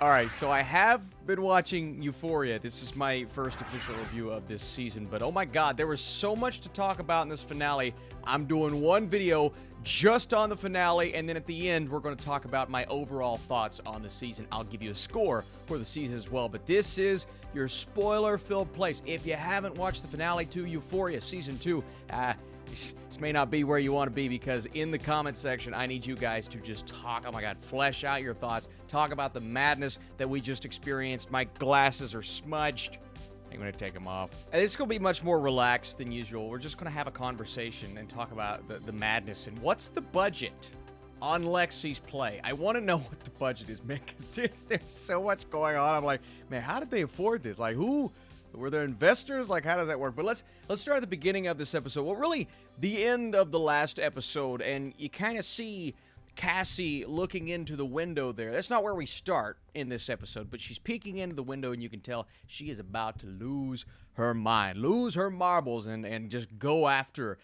All right, so I have been watching Euphoria. This is my first official review of this season, but oh my god, there was so much to talk about in this finale. I'm doing one video just on the finale, and then at the end, we're going to talk about my overall thoughts on the season. I'll give you a score for the season as well, but this is your spoiler-filled place. If you haven't watched the finale to Euphoria Season 2, this may not be where you want to be, because in the comment section, I need you guys to just talk, oh my god, flesh out your thoughts, talk about the madness that we just experienced. My glasses are smudged. I'm going to take them off. And this is going to be much more relaxed than usual. We're just going to have a conversation and talk about the madness. And what's the budget on Lexi's play? I want to know what the budget is, man, because there's so much going on. I'm like, man, how did they afford this? Like, who... Were there investors? Like, how does that work? But let's start at the beginning of this episode. Well, really, the end of the last episode, and you kind of see Cassie looking into the window there. That's not where we start in this episode, but she's peeking into the window, and you can tell she is about to lose her mind, lose her marbles, and just go after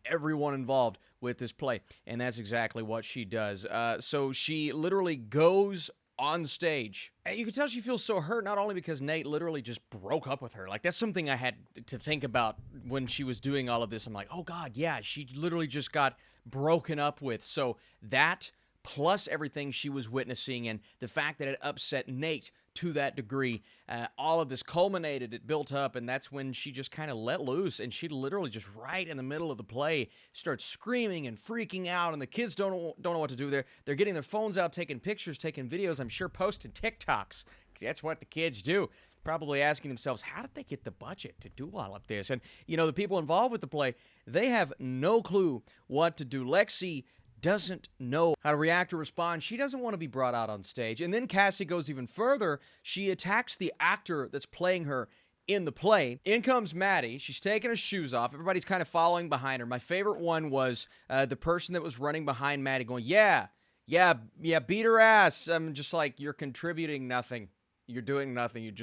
everyone involved with this play. And that's exactly what she does. So she literally goes on stage. And you can tell she feels so hurt, not only because Nate literally just broke up with her. Like, that's something I had to think about when she was doing all of this. I'm like, oh god, yeah, she literally just got broken up with. So that, plus everything she was witnessing, and the fact that it upset Nate to that degree, all of this culminated, it built up, and that's when she just kind of let loose, and she literally just right in the middle of the play starts screaming and freaking out, and the kids don't know what to do. They're getting their phones out, taking pictures, taking videos, I'm sure posting TikToks. That's what the kids do. Probably asking themselves, how did they get the budget to do all of this? And, you know, the people involved with the play, they have no clue what to do. Lexi doesn't know how to react or respond. She doesn't want to be brought out on stage. And then Cassie goes even further. She attacks the actor that's playing her in the play. In comes Maddie. She's taking her shoes off. Everybody's kind of following behind her. My favorite one was the person that was running behind Maddie going, yeah, beat her ass. I'm just like, you're contributing nothing. You're doing nothing.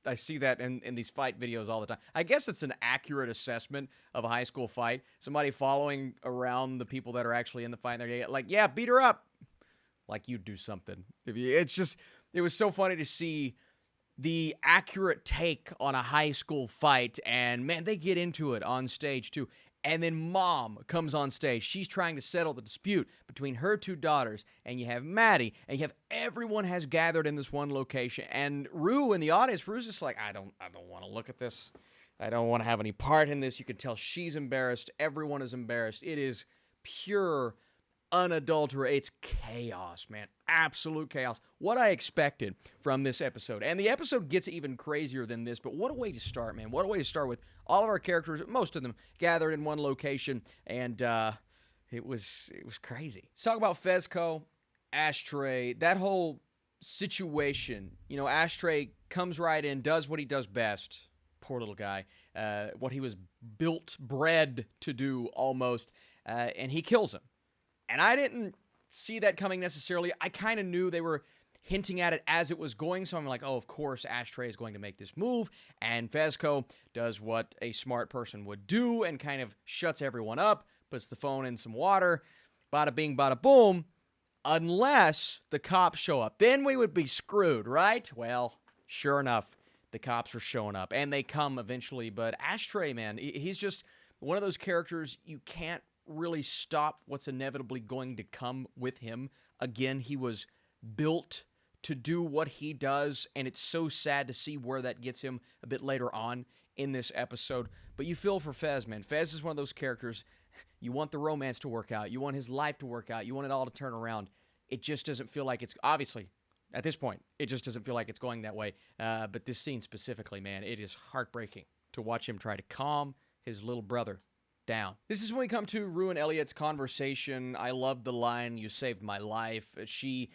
I see that in these fight videos all the time. I guess it's an accurate assessment of a high school fight. Somebody following around the people that are actually in the fight. They're like, yeah, beat her up. Like you do something. It was so funny to see the accurate take on a high school fight. And man, they get into it on stage too. And then Mom comes on stage. She's trying to settle the dispute between her two daughters. And you have Maddie. And you have everyone has gathered in this one location. And Rue in the audience, Rue's just like, I don't want to look at this. I don't want to have any part in this. You can tell she's embarrassed. Everyone is embarrassed. It is pure, unadulterated. It's chaos, man. Absolute chaos. What I expected from this episode. And the episode gets even crazier than this, but what a way to start, man. What a way to start with all of our characters, most of them, gathered in one location, and it was crazy. Let's talk about Fezco, Ashtray, that whole situation. You know, Ashtray comes right in, does what he does best. Poor little guy. What he was bred to do, almost, and he kills him. And I didn't see that coming necessarily. I kind of knew they were hinting at it as it was going, so I'm like, oh, of course, Ashtray is going to make this move, and Fezco does what a smart person would do and kind of shuts everyone up, puts the phone in some water, bada bing, bada boom, unless the cops show up. Then we would be screwed, right? Well, sure enough, the cops are showing up, and they come eventually, but Ashtray, man, he's just one of those characters you can't really stop what's inevitably going to come with him. Again, he was built to do what he does, and it's so sad to see where that gets him a bit later on in this episode. But you feel for Fez, man. Fez is one of those characters, you want the romance to work out, you want his life to work out, you want it all to turn around. It just doesn't feel like it's, obviously, at this point, it just doesn't feel like it's going that way. But this scene specifically, man, it is heartbreaking to watch him try to calm his little brother down. This is when we come to Rue and Elliot's conversation. I love the line, "You saved my life." She,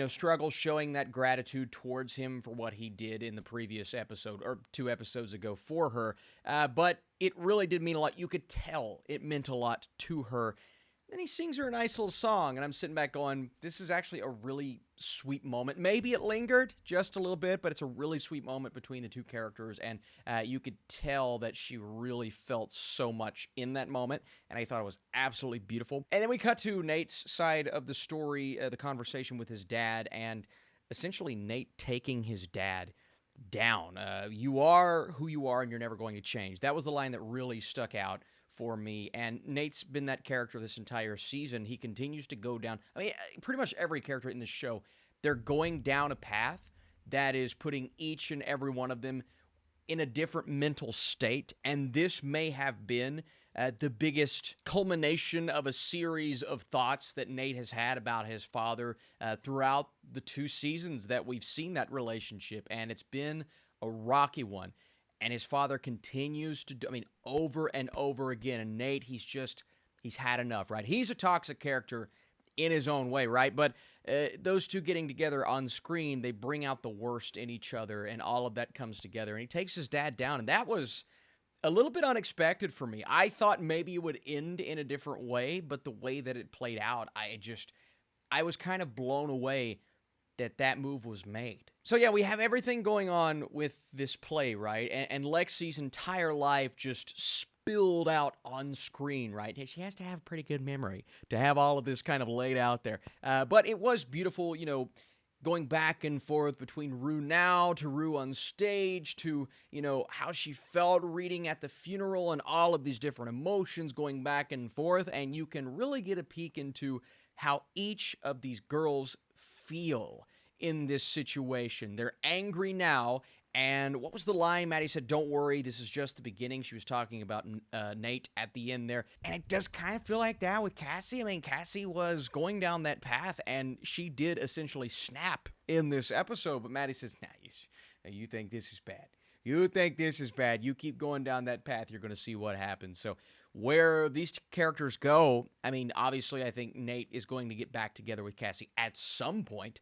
struggles showing that gratitude towards him for what he did in the previous episode, or 2 episodes ago for her. But it really did mean a lot. You could tell it meant a lot to her. Then he sings her a nice little song, and I'm sitting back going, this is actually a really sweet moment. Maybe it lingered just a little bit, but it's a really sweet moment between the two characters, and you could tell that she really felt so much in that moment, and I thought it was absolutely beautiful. And then we cut to Nate's side of the story, the conversation with his dad, and essentially Nate taking his dad down. You are who you are, and you're never going to change. That was the line that really stuck out for me. And Nate's been that character this entire season. He continues to go down. I mean, pretty much every character in this show, they're going down a path that is putting each and every one of them in a different mental state. And this may have been the biggest culmination of a series of thoughts that Nate has had about his father throughout the 2 seasons that we've seen that relationship. And it's been a rocky one. And his father continues to do, over and over again. And Nate, he's had enough, right? He's a toxic character in his own way, right? But those two getting together on screen, they bring out the worst in each other, and all of that comes together. And he takes his dad down, and that was a little bit unexpected for me. I thought maybe it would end in a different way, but the way that it played out, I was kind of blown away that move was made. So yeah, we have everything going on with this play, right? And Lexi's entire life just spilled out on screen, right? She has to have a pretty good memory to have all of this kind of laid out there. But it was beautiful, going back and forth between Rue now to Rue on stage to, how she felt reading at the funeral and all of these different emotions going back and forth. And you can really get a peek into how each of these girls feel in this situation. They're angry now. And what was the line? Maddie said, "Don't worry, this is just the beginning." She was talking about Nate at the end there. And it does kind of feel like that with Cassie. Cassie was going down that path, and she did essentially snap in this episode. But Maddie says, you think this is bad. You think this is bad. You keep going down that path, you're going to see what happens. So where these characters go, obviously I think Nate is going to get back together with Cassie at some point.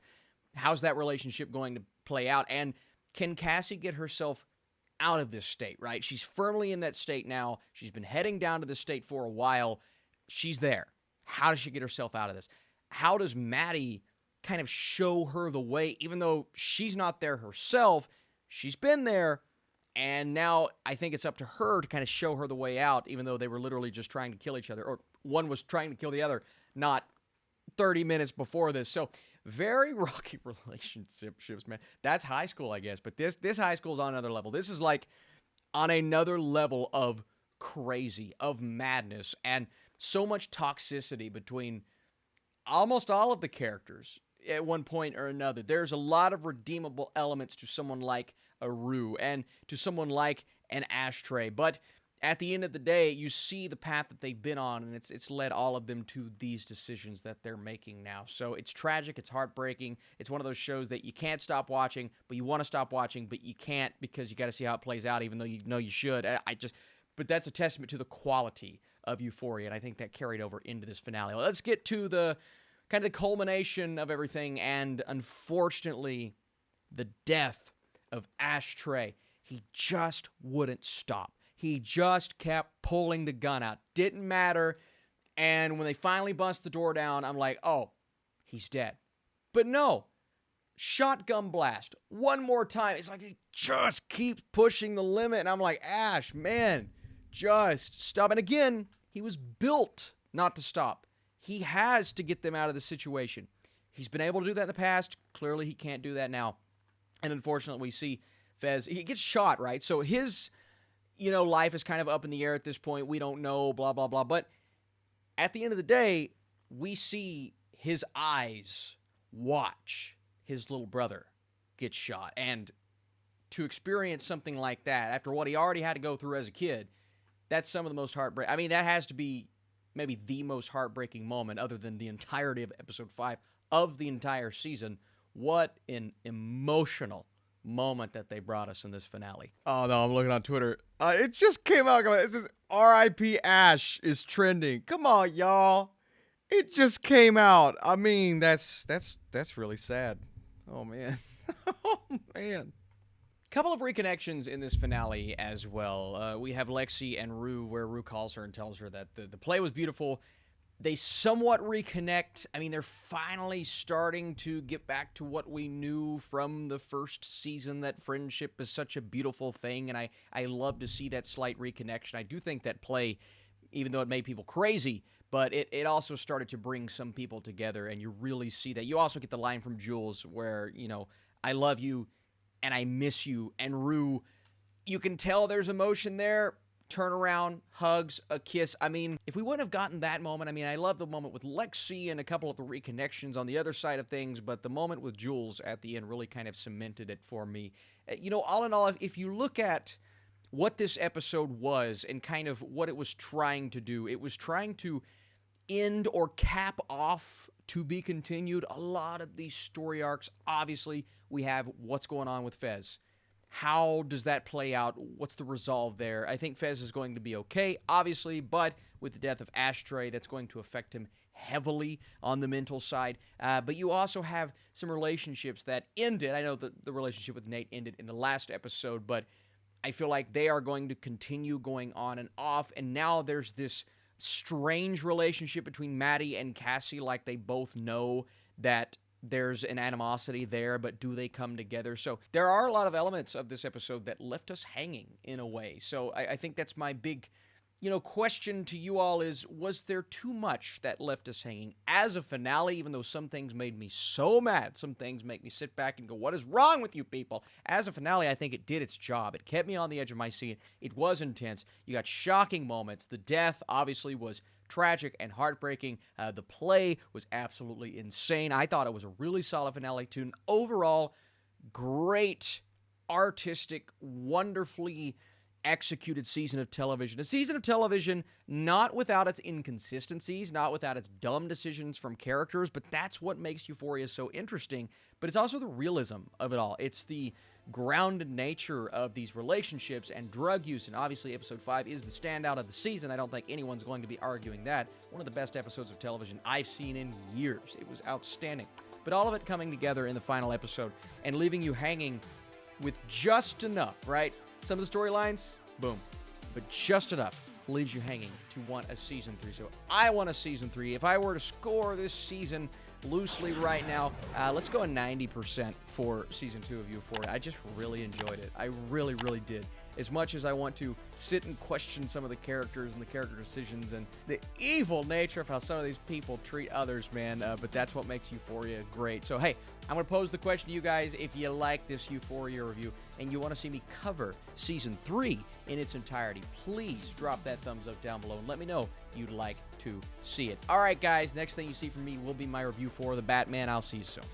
How's that relationship going to play out? And can Cassie get herself out of this state, right? She's firmly in that state now. She's been heading down to the state for a while. She's there. How does she get herself out of this? How does Maddie kind of show her the way, even though she's not there herself? She's been there, and now I think it's up to her to kind of show her the way out, even though they were literally just trying to kill each other, or one was trying to kill the other, not 30 minutes before this. So very rocky relationships, man. That's high school, I guess. But this high school is on another level. This is like on another level of crazy, of madness, and so much toxicity between almost all of the characters at one point or another. There's a lot of redeemable elements to someone like a Rue and to someone like an Ashtray. But at the end of the day, you see the path that they've been on, and it's led all of them to these decisions that they're making now. So it's tragic, it's heartbreaking. It's one of those shows that you can't stop watching, but you want to stop watching, but you can't because you got to see how it plays out, even though you know you should. But that's a testament to the quality of Euphoria, and I think that carried over into this finale. Let's get to the kind of the culmination of everything, and unfortunately, the death of Ashtray. He just wouldn't stop. He just kept pulling the gun out. Didn't matter. And when they finally bust the door down, I'm like, oh, he's dead. But no. Shotgun blast. One more time. It's like he just keeps pushing the limit. And I'm like, Ash, man, just stop. And again, he was built not to stop. He has to get them out of the situation. He's been able to do that in the past. Clearly, he can't do that now. And unfortunately, we see Fez. He gets shot, right? So his life is kind of up in the air at this point. We don't know, blah, blah, blah. But at the end of the day, we see his eyes watch his little brother get shot. And to experience something like that, after what he already had to go through as a kid, that's some of the most heartbreaking. That has to be maybe the most heartbreaking moment, other than the entirety of episode 5 of the entire season. What an emotional moment that they brought us in this finale. Oh no, I'm looking on Twitter. It just came out. It says R.I.P. Ash is trending. Come on, y'all. It just came out. That's really sad. Oh man. Oh man. Couple of reconnections in this finale as well. We have Lexi and Rue, where Rue calls her and tells her that the play was beautiful. They somewhat reconnect. They're finally starting to get back to what we knew from the first season, that friendship is such a beautiful thing, and I love to see that slight reconnection. I do think that play even though it made people crazy. But it also started to bring some people together, and you really see that. You also get the line from Jules where, I love you, and I miss you. And Rue, you can tell there's emotion there. Turn around, hugs, a kiss. I mean, if we wouldn't have gotten that moment, I love the moment with Lexi and a couple of the reconnections on the other side of things, but the moment with Jules at the end really kind of cemented it for me. All in all, if you look at what this episode was and kind of what it was trying to do, it was trying to end or cap off to be continued a lot of these story arcs. Obviously, we have what's going on with Fez. How does that play out? What's the resolve there? I think Fez is going to be okay, obviously, but with the death of Ashtray, that's going to affect him heavily on the mental side. But you also have some relationships that ended. I know that the relationship with Nate ended in the last episode, but I feel like they are going to continue going on and off, and now there's this strange relationship between Maddie and Cassie, like they both know that there's an animosity there, but do they come together? So there are a lot of elements of this episode that left us hanging in a way. So I think that's my big, question to you all is, was there too much that left us hanging as a finale, even though some things made me so mad? Some things make me sit back and go, what is wrong with you people? As a finale, I think it did its job. It kept me on the edge of my seat. It was intense. You got shocking moments. The death obviously was tragic and heartbreaking. The play was absolutely insane. I thought it was a really solid finale tune. Overall, great, artistic, wonderfully executed season of television. A season of television not without its inconsistencies, not without its dumb decisions from characters, but that's what makes Euphoria so interesting. But it's also the realism of it all. It's the grounded nature of these relationships and drug use, and obviously episode 5 is the standout of the season. I don't think anyone's going to be arguing that. One of the best episodes of television I've seen in years. It was outstanding. But all of it coming together in the final episode and leaving you hanging with just enough, right? Some of the storylines, boom. But just enough leaves you hanging to want a season 3. So I want a season 3. If I were to score this season loosely right now, let's go a 90% for season 2 of Euphoria. I just really enjoyed it. I really, really did. As much as I want to sit and question some of the characters and the character decisions and the evil nature of how some of these people treat others, man, but that's what makes Euphoria great. So, hey, I'm going to pose the question to you guys. If you like this Euphoria review and you want to see me cover season 3 in its entirety, please drop that thumbs up down below and let me know you'd like to see it. All right, guys, next thing you see from me will be my review for The Batman. I'll see you soon.